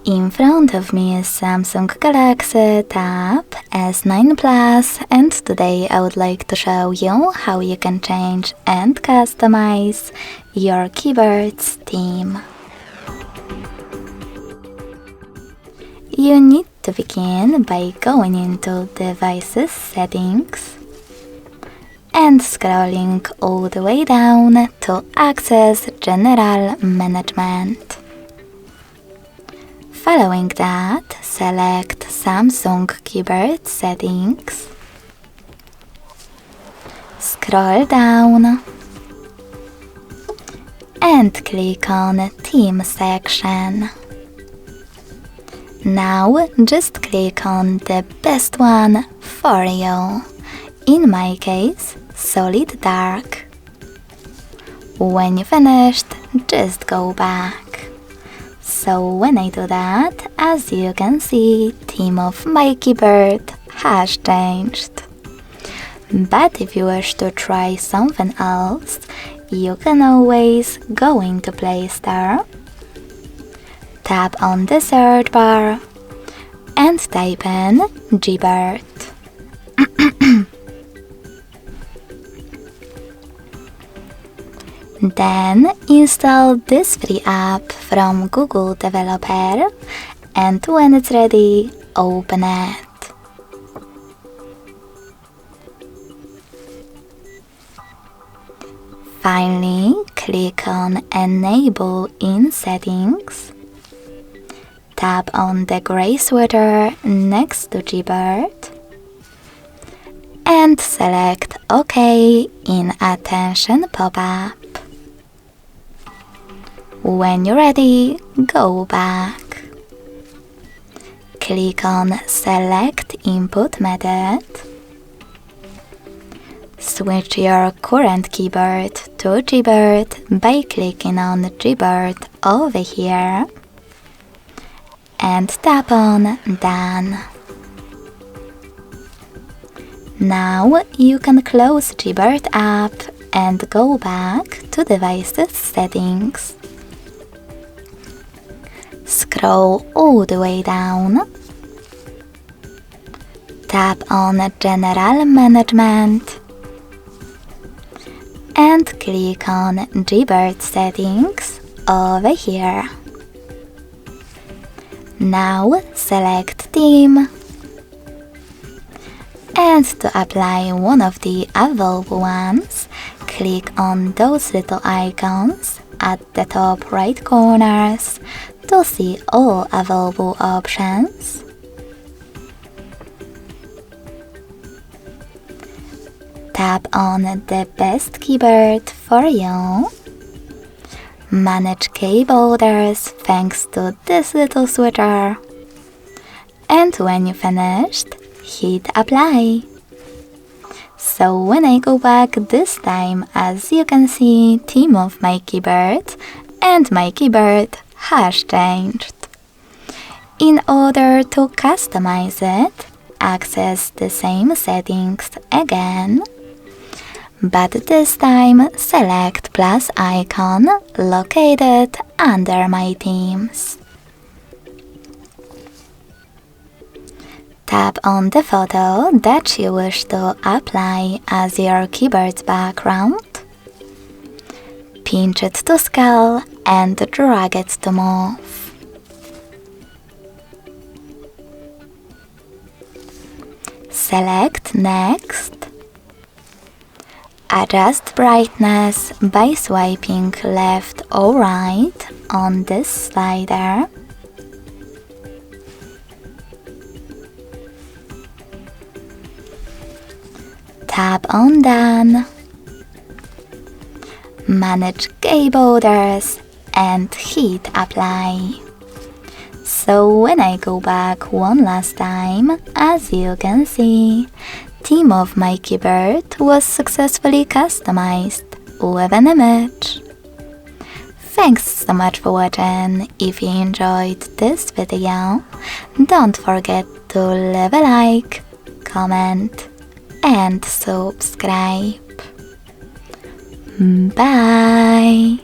In front of me is Samsung Galaxy Tab S9 Plus, and today I would like to show you how you can change and customize your keyboard's theme. You need to begin by going into Devices Settings and scrolling all the way down to access General Management. Following that, select Samsung Keyboard Settings, scroll down and click on Theme section. Now just click on the best one for you, in my case, Solid Dark. When you finished, just go back. So when I do that, as you can see, theme of my keyboard has changed. But if you wish to try something else, you can always go into Play Store, tap on the search bar and type in Gbird. Then install this free app from Google Developer, and when it's ready, open it. Finally, click on Enable in Settings, tap on the gray sweater next to Gbird, and select OK in Attention pop-up. When you're ready, go back. Click on Select Input Method. Switch your current keyboard to Gbird by clicking on Gbird over here and tap on Done. Now you can close Gbird app and go back to Devices Settings. Scroll all the way down, tap on General Management and click on Gbird Settings over here. Now select Theme, and to apply one of the available ones, click on those little icons at the top right corners to see all available options. Tap on the best keyboard for you. Manage keyboarders thanks to this little switcher. And when you finished, hit apply. So when I go back this time, as you can see, theme of my keyboard and my keyboard has changed. In order to customize it, access the same settings again, but this time select plus icon located under my themes. Tap on the photo that you wish to apply as your keyboard's background, pinch it to scale and drag it to move. Select Next. Adjust brightness by swiping left or right on this slider. Tap on Done. Manage keyboarders and hit apply. So when I go back one last time, as you can see, theme of my keyboard was successfully customized with an image. Thanks so much for watching. If you enjoyed this video, don't forget to leave a like, comment and subscribe. Bye!